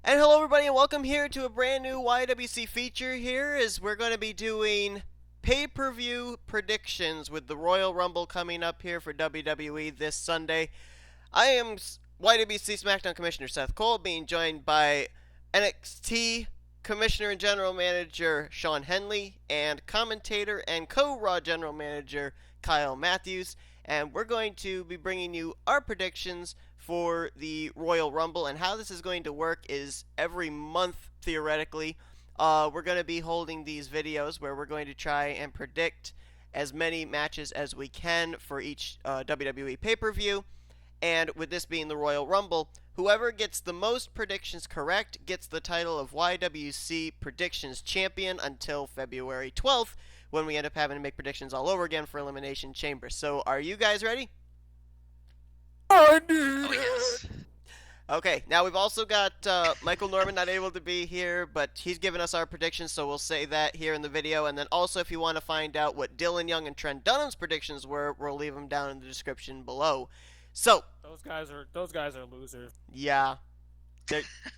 And hello everybody and welcome here to a brand new y.W.c feature here as we're going to be doing pay-per-view predictions with the Royal Rumble coming up here for WWE this Sunday. I am y.W.c SmackDown Commissioner Seth Cole, being joined by NXT Commissioner and General Manager Shawn Henley and commentator and co-Raw General Manager Kyle Matthews. And we're going to be bringing you our predictions for the Royal Rumble. And how this is going to work is every month, theoretically, we're going to be holding these videos where we're going to try and predict as many matches as we can for each WWE pay-per-view. And with this being the Royal Rumble, whoever gets the most predictions correct gets the title of y.W.c Predictions Champion until February 12th, when we end up having to make predictions all over again for Elimination Chamber. So, are you guys ready? Oh, yes. Okay, now we've also got Michael Norman not able to be here, but he's given us our predictions, so we'll say that here in the video. And then also, if you want to find out what Dillon Young and Trent Dunham's predictions were, we'll leave them down in the description below. So Those guys are losers. yeah,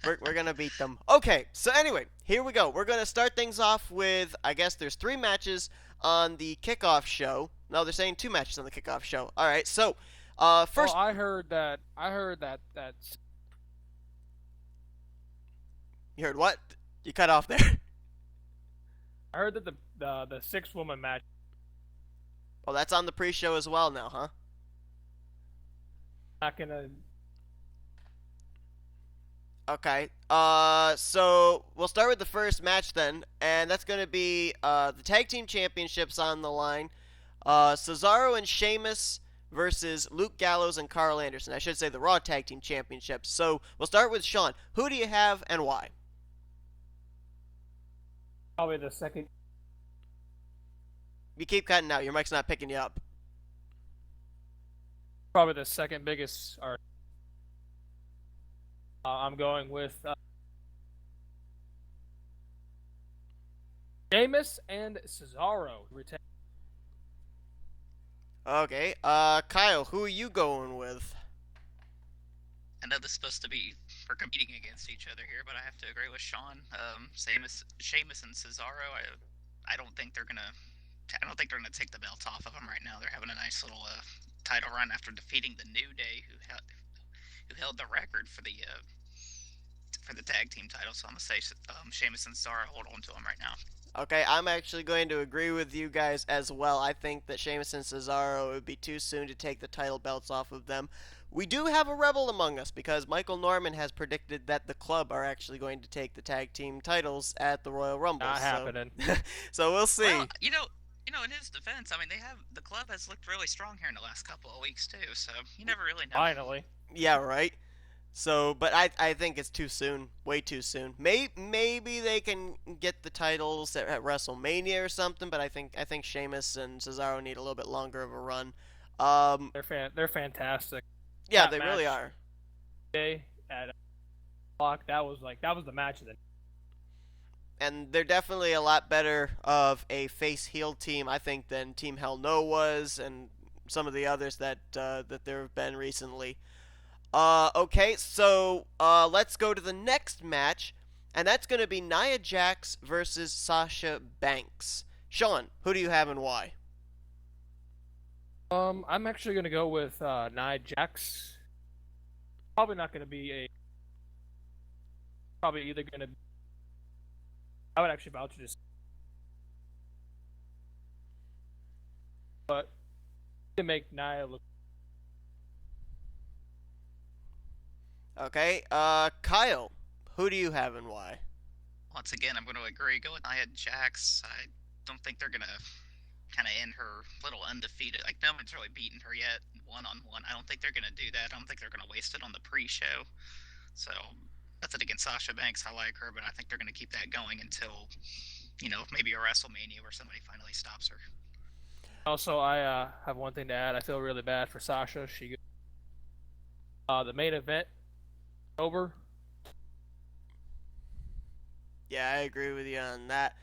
we're gonna beat them. Okay, so anyway, here we go. We're gonna start things off with, I guess there's 3 matches on the kickoff show. No, they're saying 2 matches on the kickoff show. All right, so first. I heard that. You heard what? You cut off there. I heard that the 6-woman match. Oh, that's on the pre-show as well now, huh? Not gonna. Okay. So we'll start with the first match then, and that's gonna be the tag team championships on the line. Cesaro and Sheamus versus Luke Gallows and Karl Anderson. I should say the Raw Tag Team Championships. So we'll start with Shawn. Who do you have and why? Probably the second. You keep cutting out. Your mic's not picking you up. Probably the second biggest. I'm going with Sheamus and Cesaro. Okay. Kyle, who are you going with? I know this is supposed to be we're competing against each other here, but I have to agree with Shawn. Sheamus and Cesaro. I don't think they're gonna take the belts off of them right now. They're having a nice little title run after defeating the New Day, who held the record for the tag team title. So I'm gonna say Sheamus and Cesaro hold on to them right now. Okay, I'm actually going to agree with you guys as well. I think that Sheamus and Cesaro, it would be too soon to take the title belts off of them. We do have a rebel among us because Michael Norman has predicted that the club are actually going to take the tag team titles at the Royal Rumble. Not happening. So we'll see. Well, in his defense, I mean, the club has looked really strong here in the last couple of weeks too. So you never really know. Finally. Yeah, right. So, but I think it's too soon, way too soon. Maybe they can get the titles at WrestleMania or something, but I think Sheamus and Cesaro need a little bit longer of a run. They're fantastic. Yeah, That they really match are. Today at o'clock, that was the match of the. And they're definitely a lot better of a face heel team, I think, than Team Hell No was, and some of the others that there have been recently. Okay, so let's go to the next match, and that's going to be Nia Jax versus Sasha Banks. Shawn, who do you have and why? I'm actually gonna go with Nia Jax. Probably not gonna be Probably either gonna. I would actually vouch for this, but to make Nia look. Okay, Kyle, who do you have and why? Once again, I'm going to agree. Go with Nia Jax. I don't think they're going to kind of end her little undefeated. Like, no one's really beaten her yet, one-on-one. I don't think they're going to do that. I don't think they're going to waste it on the pre-show. So, that's it against Sasha Banks. I like her, but I think they're going to keep that going until, maybe a WrestleMania where somebody finally stops her. Also, I have one thing to add. I feel really bad for Sasha. The main event over. Yeah, I agree with you on that.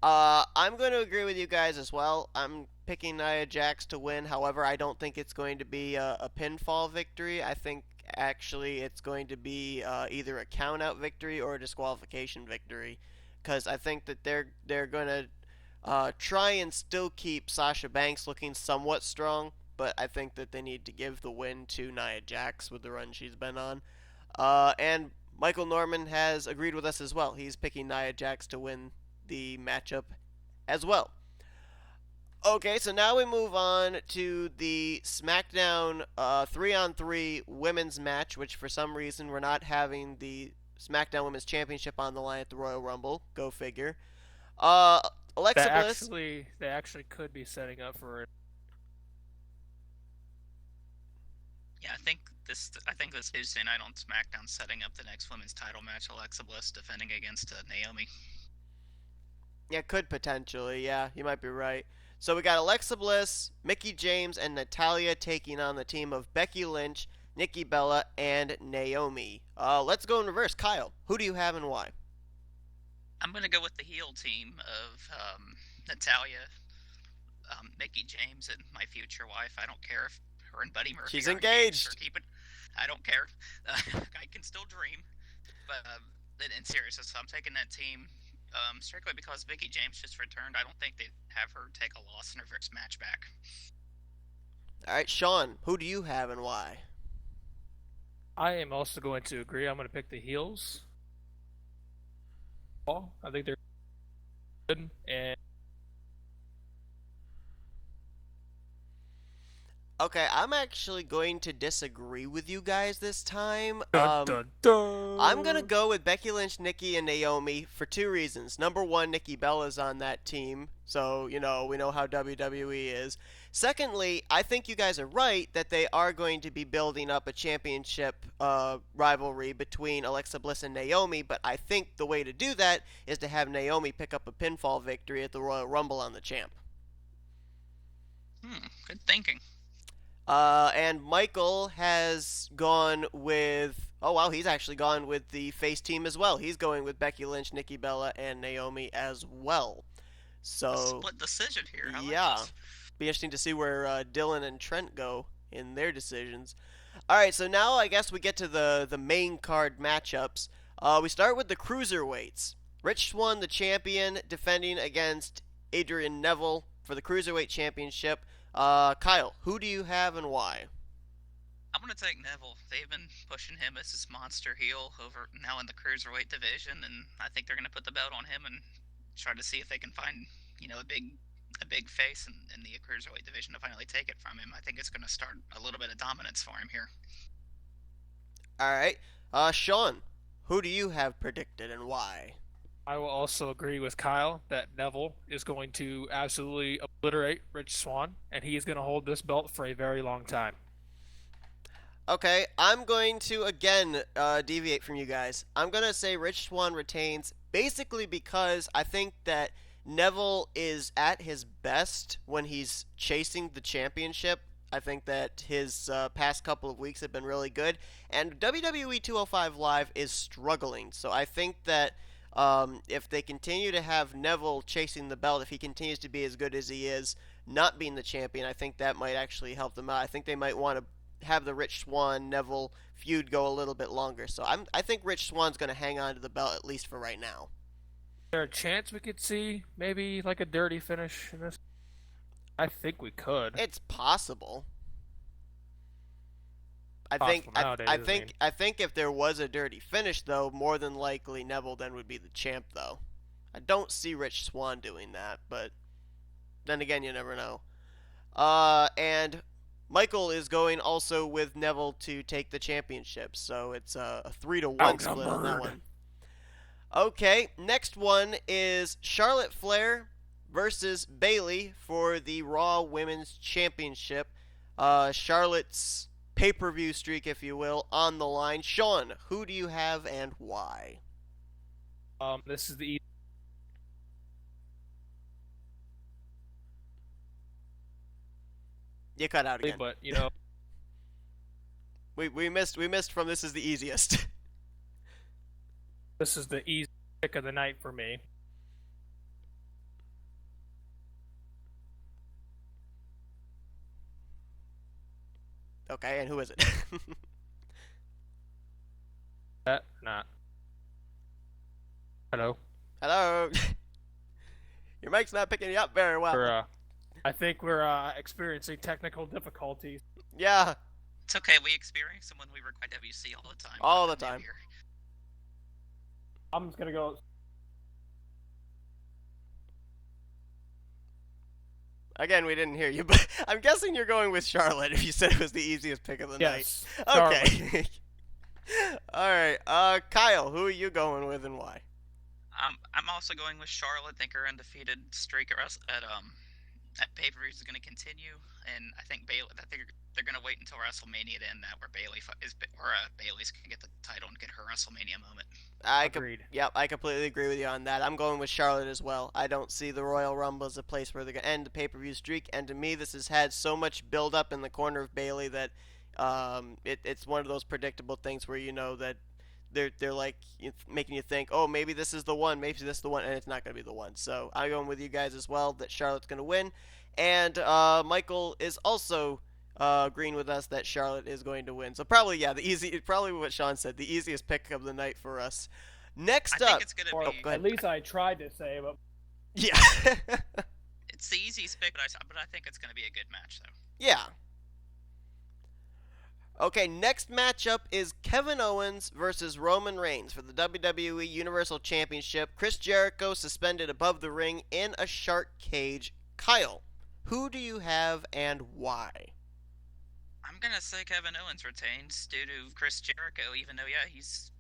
I'm going to agree with you guys as well. I'm picking Nia Jax to win. However, I don't think it's going to be a pinfall victory. I think actually it's going to be either a count-out victory or a disqualification victory, because I think that they're going to try and still keep Sasha Banks looking somewhat strong, but I think that they need to give the win to Nia Jax with the run she's been on. And Michael Norman has agreed with us as well. He's picking Nia Jax to win the matchup as well. Okay, so now we move on to the SmackDown 3-on-3 women's match, which for some reason we're not having the SmackDown Women's Championship on the line at the Royal Rumble. Go figure. Alexa Bliss. They actually could be setting up for it. Yeah, I think this Tuesday night on SmackDown, setting up the next women's title match. Alexa Bliss defending against Naomi. Yeah, could potentially. Yeah, you might be right. So we got Alexa Bliss, Mickie James, and Natalya taking on the team of Becky Lynch, Nikki Bella, and Naomi. Let's go in reverse. Kyle, who do you have and why? I'm going to go with the heel team of Natalya, Mickie James, and my future wife. I don't care if her and Buddy Murphy She's are engaged. Or keep it. I don't care. I can still dream. But in seriousness, I'm taking that team strictly because Mickie James just returned. I don't think they'd have her take a loss in her first match back. All right, Shawn, who do you have and why? I am also going to agree. I'm going to pick the heels. I think they're good, and Okay, I'm actually going to disagree with you guys this time. dun, dun, dun. I'm going to go with Becky Lynch, Nikki, and Naomi for two reasons. Number one, Nikki Bella's on that team, so, we know how WWE is. Secondly, I think you guys are right that they are going to be building up a championship rivalry between Alexa Bliss and Naomi, but I think the way to do that is to have Naomi pick up a pinfall victory at the Royal Rumble on the champ. Good thinking. And Michael has gone with... Oh, wow, he's actually gone with the face team as well. He's going with Becky Lynch, Nikki Bella, and Naomi as well. So, A split decision here. I yeah. like this. Be interesting to see where Dillon and Trent go in their decisions. All right, so now I guess we get to the main card matchups. We start with the cruiserweights. Rich Swann, the champion, defending against Adrian Neville for the Cruiserweight Championship. Kyle, who do you have and why? I'm going to take Neville. They've been pushing him as this monster heel over now in the Cruiserweight division, and I think they're going to put the belt on him and try to see if they can find, a big face in the Cruiserweight division to finally take it from him. I think it's going to start a little bit of dominance for him here. All right. Shawn, who do you have predicted and why? I will also agree with Kyle that Neville is going to absolutely obliterate Rich Swann, and he is going to hold this belt for a very long time. Okay, I'm going to, again, deviate from you guys. I'm going to say Rich Swann retains, basically because I think that Neville is at his best when he's chasing the championship. I think that his past couple of weeks have been really good, and WWE 205 Live is struggling, so I think that if they continue to have Neville chasing the belt, if he continues to be as good as he is, not being the champion, I think that might actually help them out. I think they might want to have the Rich Swann-Neville feud go a little bit longer. So I think Rich Swann's going to hang on to the belt, at least for right now. Is there a chance we could see maybe like a dirty finish in this? I think we could. It's possible. I think if there was a dirty finish, though, more than likely Neville then would be the champ, though. I don't see Rich Swann doing that, but then again, you never know. And Michael is going also with Neville to take the championship, so it's a 3-1 split on that one. Okay, next one is Charlotte Flair versus Bayley for the Raw Women's Championship. Charlotte's pay-per-view streak, if you will, on the line. Shawn, who do you have and why? This is the You cut out again. But we missed from this is the easiest. This is the easy pick of the night for me. Okay, and who is it? That not. Hello. Hello. Your mic's not picking you up very well. I think we're experiencing technical difficulties. Yeah. It's okay. We experience them when we record y.W.c all the time. All the time. I'm just gonna go. Again, we didn't hear you, but I'm guessing you're going with Charlotte if you said it was the easiest pick of the Yes. night. Okay. All right. Kyle, who are you going with and why? I'm also going with Charlotte. I think her undefeated streak at pay-per-views is going to continue, and I think they're going to wait until WrestleMania to end that, where Bayley's going to get the title and get her WrestleMania moment. Agreed. Yep, I completely agree with you on that. I'm going with Charlotte as well. I don't see the Royal Rumble as a place where they're going to end the pay-per-view streak, and to me, this has had so much build-up in the corner of Bayley that it's one of those predictable things where you know that they're like making you think, oh, maybe this is the one, maybe this is the one, and it's not going to be the one. So I'm going with you guys as well that Charlotte's going to win, and Michael is also agreeing with us that Charlotte is going to win. So probably probably what Shawn said, the easiest pick of the night for us. Next I up, think it's going to be. At least I tried to say, but yeah, It's the easiest pick, but I think it's going to be a good match, though. yeah. Okay, next matchup is Kevin Owens versus Roman Reigns for the WWE Universal Championship. Chris Jericho suspended above the ring in a shark cage. Kyle, who do you have and why? I'm going to say Kevin Owens retains due to Chris Jericho, even though, he's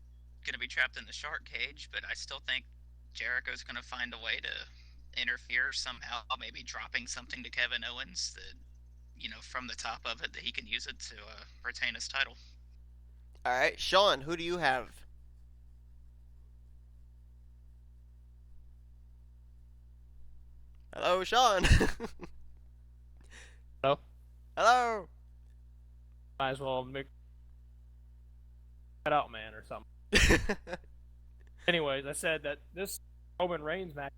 going to be trapped in the shark cage, but I still think Jericho's going to find a way to interfere somehow, maybe dropping something to Kevin Owens that, from the top of it, that he can use it to retain his title. All right, Shawn, who do you have? Hello, Shawn. Hello? Hello. Might as well make cut out man or something. Anyways, I said that this Roman Reigns match.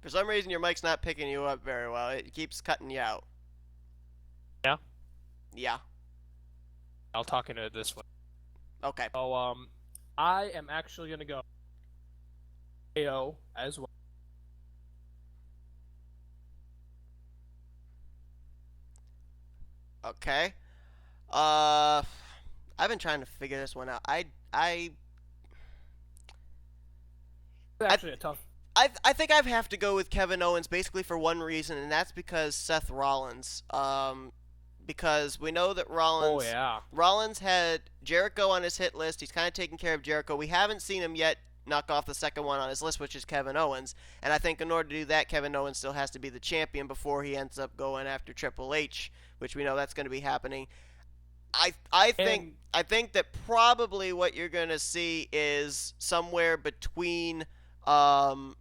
For some reason, your mic's not picking you up very well. It keeps cutting you out. Yeah? Yeah. I'll talk into it this way. Okay. So, I am actually going to go KO as well. Okay. I've been trying to figure this one out. It's actually a tough. I think I have to go with Kevin Owens basically for one reason, and that's because Seth Rollins. Because we know that Rollins. Oh yeah. Rollins had Jericho on his hit list. He's kind of taking care of Jericho. We haven't seen him yet knock off the second one on his list, which is Kevin Owens. And I think in order to do that, Kevin Owens still has to be the champion before he ends up going after Triple H, which we know that's going to be happening. I think that probably what you're going to see is somewhere between Royal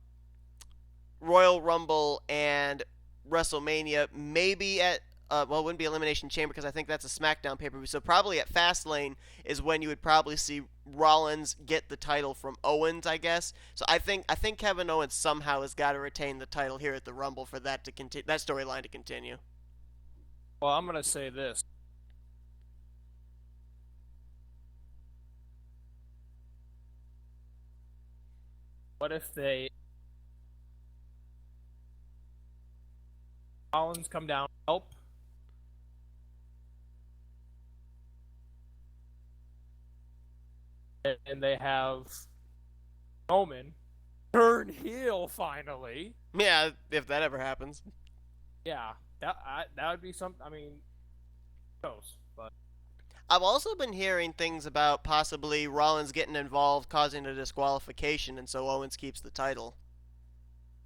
Rumble and WrestleMania, maybe at it wouldn't be Elimination Chamber because I think that's a SmackDown pay-per-view. So probably at Fastlane is when you would probably see Rollins get the title from Owens, I guess. So I think Kevin Owens somehow has got to retain the title here at the Rumble for that to continue, that storyline to continue. Well, I'm gonna say this. What if Rollins come down, help? And they have Roman turn heel finally. Yeah, if that ever happens. Yeah, that would be something. I mean, goes, but I've also been hearing things about possibly Rollins getting involved, causing a disqualification, and so Owens keeps the title.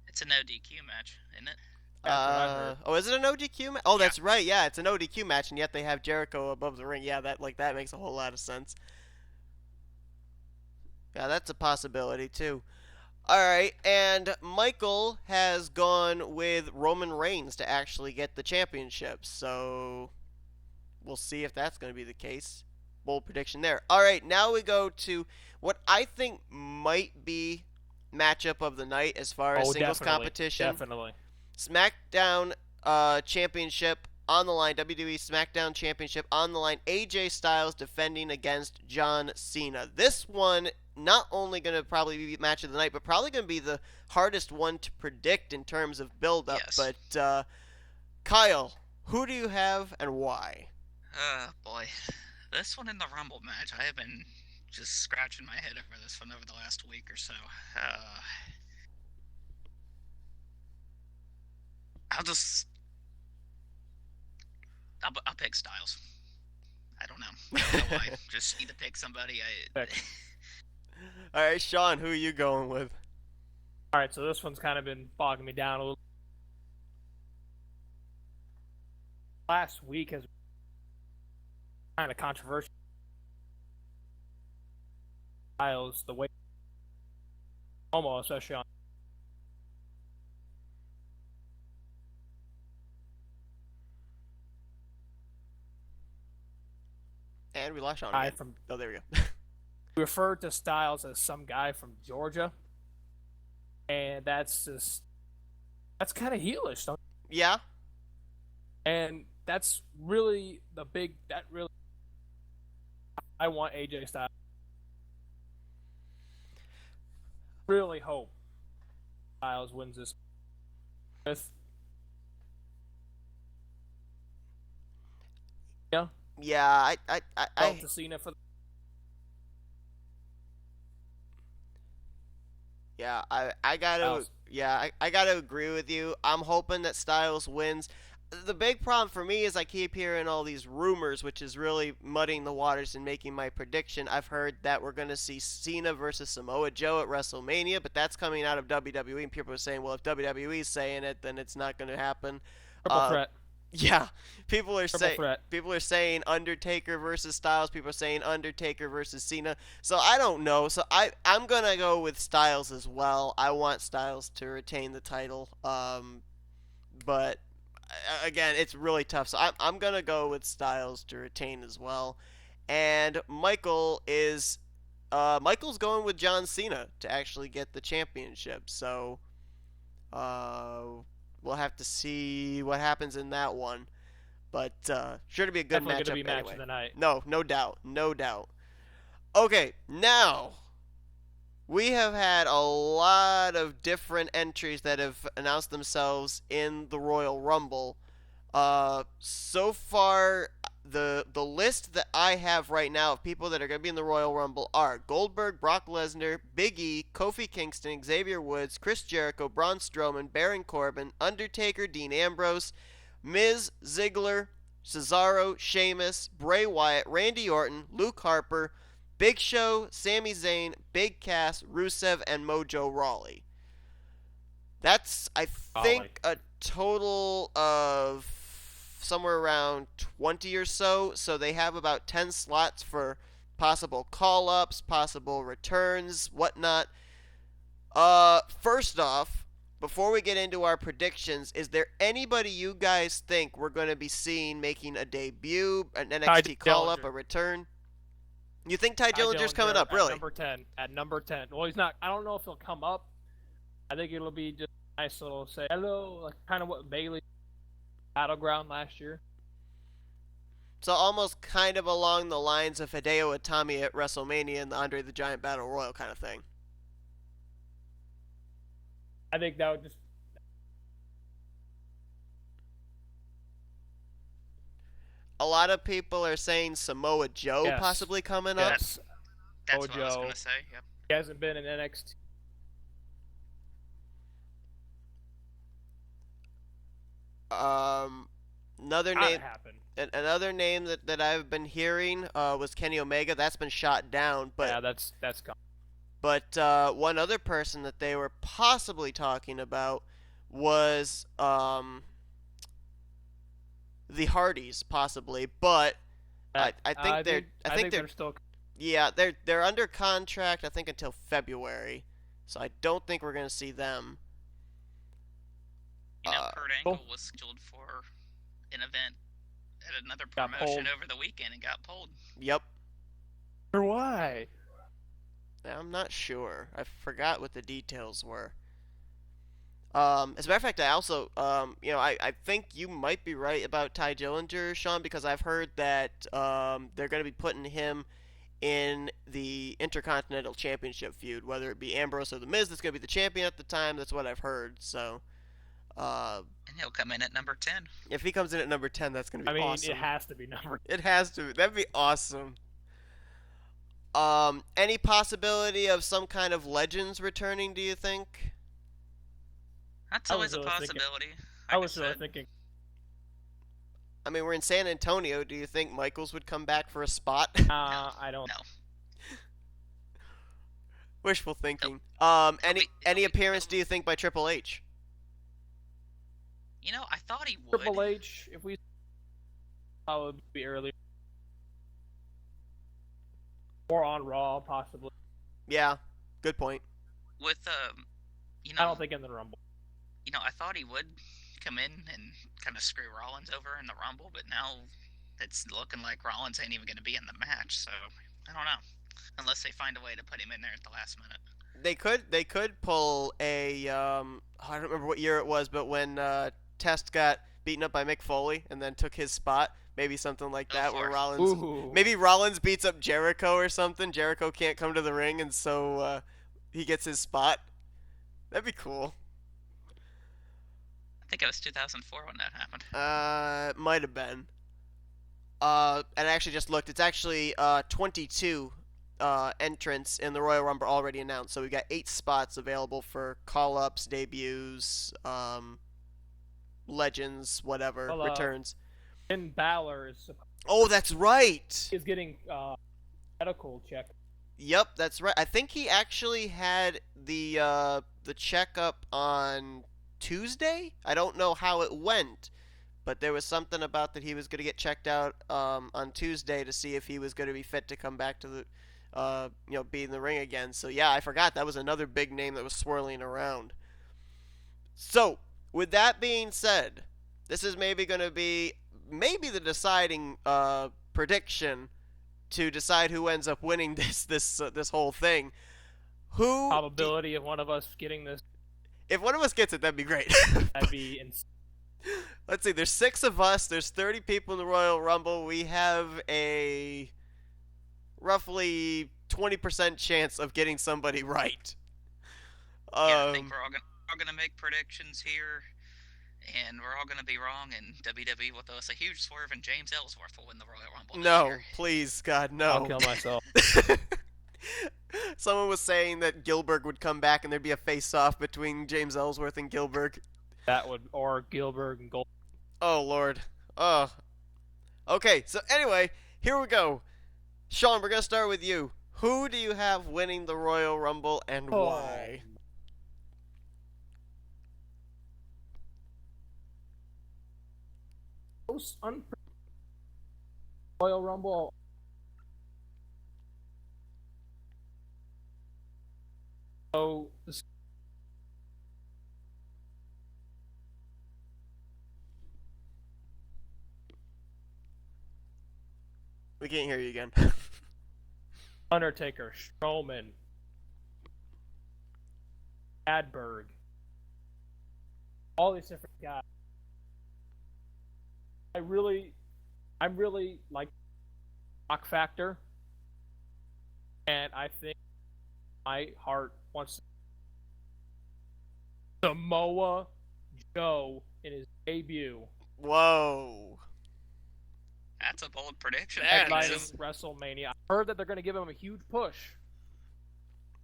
It's an ODQ match, isn't it? Is it an ODQ match? Oh, that's right. Yeah, it's an ODQ match, and yet they have Jericho above the ring. Yeah, that makes a whole lot of sense. Yeah, that's a possibility too. All right, and Michael has gone with Roman Reigns to actually get the championship. So we'll see if that's going to be the case. Bold prediction there. All right, now we go to what I think might be matchup of the night as far as singles competition. Definitely. SmackDown Championship on the line. WWE SmackDown Championship on the line. AJ Styles defending against John Cena. This one not only going to probably be match of the night, but probably going to be the hardest one to predict in terms of build-up. Yes. But, Kyle, who do you have and why? Boy. This one in the Rumble match, I have been just scratching my head over this one over the last week or so. I'll pick Styles. I don't know why. Just either pick somebody. All right, Shawn, who are you going with? All right, so this one's kind of been bogging me down a little. Last week has been kind of controversial. Styles, the way almost, especially on. And we lost Shawn again. Oh, there we go. We referred to Styles as some guy from Georgia, and that's kind of heelish, don't you? Yeah. And that's really I want AJ Styles. Really hope Styles wins this. Yeah, I to Cena for. Yeah, I gotta agree with you. I'm hoping that Styles wins. The big problem for me is I keep hearing all these rumors, which is really muddying the waters and making my prediction. I've heard that we're going to see Cena versus Samoa Joe at WrestleMania, but that's coming out of WWE, and people are saying, well, if WWE's saying it, then it's not going to happen. Triple threat. Yeah, people are saying Undertaker versus Styles. People are saying Undertaker versus Cena. So I don't know. So I'm gonna go with Styles as well. I want Styles to retain the title. But again, it's really tough. So I'm gonna go with Styles to retain as well. And Michael's going with John Cena to actually get the championship. So we'll have to see what happens in that one. But sure to be a good matchup Definitely gonna be anyway. match of the night. No doubt. Okay, now we have had a lot of different entries that have announced themselves in the Royal Rumble. So far, the list that I have right now of people that are going to be in the Royal Rumble are Goldberg, Brock Lesnar, Big E, Kofi Kingston, Xavier Woods, Chris Jericho, Braun Strowman, Baron Corbin, Undertaker, Dean Ambrose, Miz, Ziggler, Cesaro, Sheamus, Bray Wyatt, Randy Orton, Luke Harper, Big Show, Sami Zayn, Big Cass, Rusev, and Mojo Rawley. That's, I think, a total of somewhere around 20 or so. So they have about 10 slots for possible call-ups, possible returns, whatnot. First off, before we get into our predictions, is there anybody you guys think we're going to be seeing making a debut, an NXT call-up, a return? You think Ty Dillinger's coming up, really? At number 10. Well, he's not. I don't know if he'll come up. I think it'll be just a nice little say hello, like kind of what Bayley Battleground last year. So almost kind of along the lines of Hideo Itami at WrestleMania and the Andre the Giant Battle Royal kind of thing. I think that would just... A lot of people are saying Samoa Joe possibly coming up. That's what I was going to say, yep. He hasn't been in NXT. Another name that I've been hearing was Kenny Omega. That's been shot down, but yeah, that's gone. But one other person that they were possibly talking about was the Hardys, possibly. But I think they're still. Yeah, they're under contract, I think, until February. So I don't think we're gonna see them. You know, Kurt Angle was scheduled for an event at another promotion over the weekend and got pulled. Yep. For why? I'm not sure. I forgot what the details were. As a matter of fact, I also, I think you might be right about Ty Dillinger, Sean, because I've heard that they're going to be putting him in the Intercontinental Championship feud, whether it be Ambrose or The Miz. That's going to be the champion at the time. That's what I've heard. So, and he'll come in at number 10. if he comes in at number 10, that's going to be awesome. It has to be number 10. It has to. That'd be awesome. Any possibility of some kind of legends returning, do you think? That's always a possibility. I was really thinking. I mean, we're in San Antonio. Do you think Michaels would come back for a spot? I don't. No. Wishful thinking. Nope. Any appearance do you think by Triple H? You know, I thought he would. Triple H, if we would be earlier. Or on Raw, possibly. Yeah, good point. With I don't think in the Rumble. You know, I thought he would come in and kind of screw Rollins over in the Rumble, but now it's looking like Rollins ain't even going to be in the match. So I don't know, unless they find a way to put him in there at the last minute. They could pull a I don't remember what year it was, but when Test got beaten up by Mick Foley and then took his spot. Maybe something like that, where Rollins... Maybe Rollins beats up Jericho or something. Jericho can't come to the ring, and so he gets his spot. That'd be cool. I think it was 2004 when that happened. Might have been. And I actually just looked. It's actually 22 entrants in the Royal Rumble already announced. So we got 8 spots available for call-ups, debuts, legends, whatever, returns. Finn Balor is. Oh, that's right. Is getting medical check. Yep, that's right. I think he actually had the checkup on Tuesday. I don't know how it went, but there was something about that he was going to get checked out on Tuesday to see if he was going to be fit to come back to the be in the ring again. So yeah, I forgot that was another big name that was swirling around. So with that being said, this is maybe going to be the deciding prediction to decide who ends up winning this whole thing. Who probability of one of us getting this? If one of us gets it, that'd be great. That'd be insane. Let's see. There's 6 of us. There's 30 people in the Royal Rumble. We have a roughly 20% chance of getting somebody right. Yeah, I think we're all gonna make predictions here. And we're all going to be wrong, and WWE will throw us a huge swerve, and James Ellsworth will win the Royal Rumble this No, year. please, God, no. I'll kill myself. Someone was saying that Gilbert would come back, and there'd be a face-off between James Ellsworth and Gilbert. Or Gilbert and Gold. Oh, Lord. Oh. Okay, so anyway, here we go. Sean, we're going to start with you. Who do you have winning the Royal Rumble, and why? Most Royal Rumble. So we can't hear you again. Undertaker, Strowman, Adberg, all these different guys. I'm really like Rock Factor, and I think my heart wants Samoa Joe in his debut. Whoa. That's a bold prediction. Headlining WrestleMania. I heard that they're going to give him a huge push.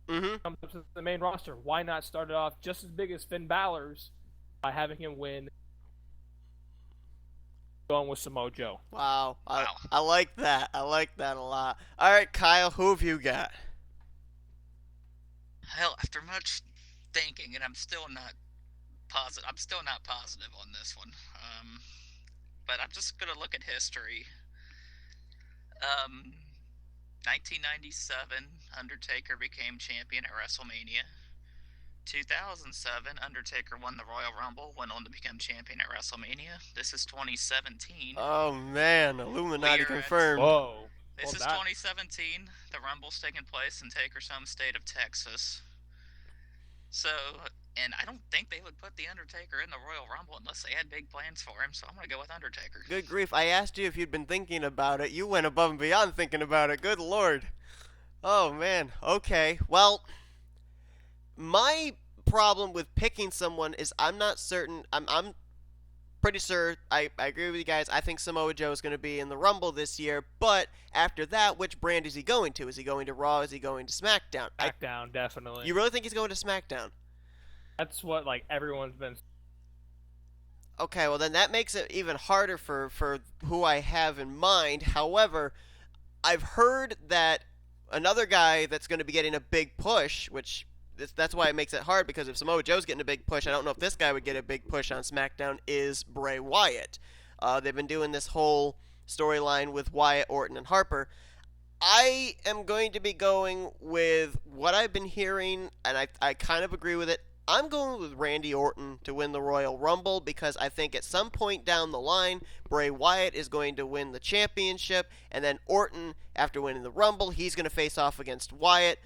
Comes up to the main roster. Why not start it off just as big as Finn Balor's by having him win? Going with Samoa Joe. Wow. I like that. I like that a lot. All right, Kyle, who have you got? Hell, after much thinking, and I'm still not positive on this one. But I'm just gonna look at history. 1997, Undertaker became champion at WrestleMania. 2007, Undertaker won the Royal Rumble, went on to become champion at WrestleMania. This is 2017. Oh, man. Illuminati confirmed. Whoa. This is 2017. The Rumble's taking place in Taker's home state of Texas. So, and I don't think they would put The Undertaker in the Royal Rumble unless they had big plans for him, so I'm going to go with Undertaker. Good grief, I asked you if you'd been thinking about it. You went above and beyond thinking about it. Good lord. Oh, man. Okay, well, my problem with picking someone is I'm not certain. I'm pretty sure. I agree with you guys. I think Samoa Joe is going to be in the Rumble this year. But after that, which brand is he going to? Is he going to Raw? Is he going to SmackDown? SmackDown, definitely. You really think he's going to SmackDown? That's what everyone's been. Okay, well then that makes it even harder for who I have in mind. However, I've heard that another guy that's going to be getting a big push, which that's why it makes it hard, because if Samoa Joe's getting a big push, I don't know if this guy would get a big push on SmackDown, is Bray Wyatt. They've been doing this whole storyline with Wyatt, Orton, and Harper. I am going to be going with what I've been hearing, and I kind of agree with it. I'm going with Randy Orton to win the Royal Rumble because I think at some point down the line, Bray Wyatt is going to win the championship, and then Orton, after winning the Rumble, he's going to face off against Wyatt.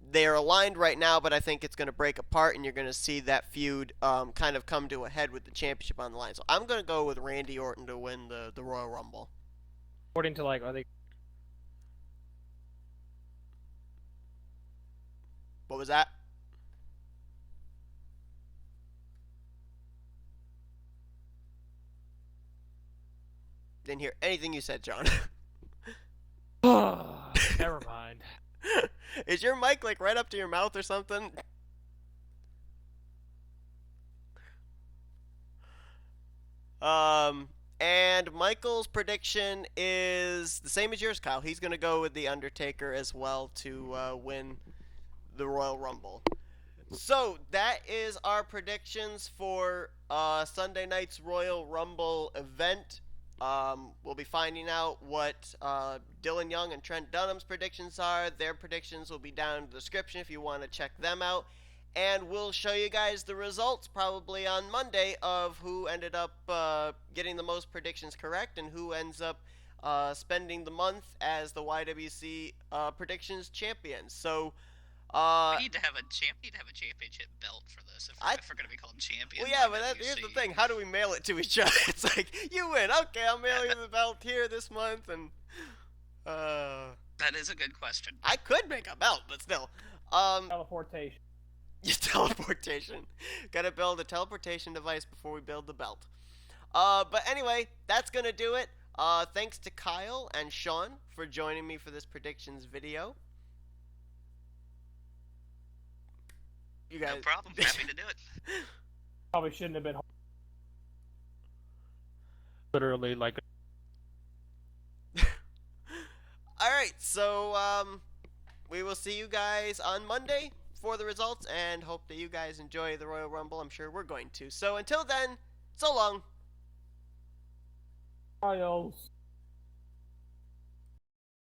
They're aligned right now, but I think it's going to break apart, and you're going to see that feud kind of come to a head with the championship on the line. So I'm going to go with Randy Orton to win the Royal Rumble. According to are they? What was that? Didn't hear anything you said, John. Never mind. Is your mic right up to your mouth or something? And Michael's prediction is the same as yours, Kyle. He's going to go with The Undertaker as well to win the Royal Rumble. So, that is our predictions for Sunday night's Royal Rumble event. We'll be finding out what Dillon Young and Trent Dunham's predictions are. Their predictions will be down in the description if you want to check them out. And we'll show you guys the results probably on Monday of who ended up getting the most predictions correct and who ends up spending the month as the y.W.c predictions champion. So we need to have a championship belt for this if we're going to be called champions. Well, yeah, but here's the thing. How do we mail it to each other? It's like, you win. Okay, I'll mail you the belt here this month. And that is a good question. I could make a belt, but still. Teleportation. Teleportation. Gotta build a teleportation device before we build the belt. But anyway, that's gonna do it. Thanks to Kyle and Shawn for joining me for this predictions video. You guys... No problem. Happy to do it. Probably shouldn't have been literally Alright, so we will see you guys on Monday for the results, and hope that you guys enjoy the Royal Rumble. I'm sure we're going to. So until then, so long. Gallows.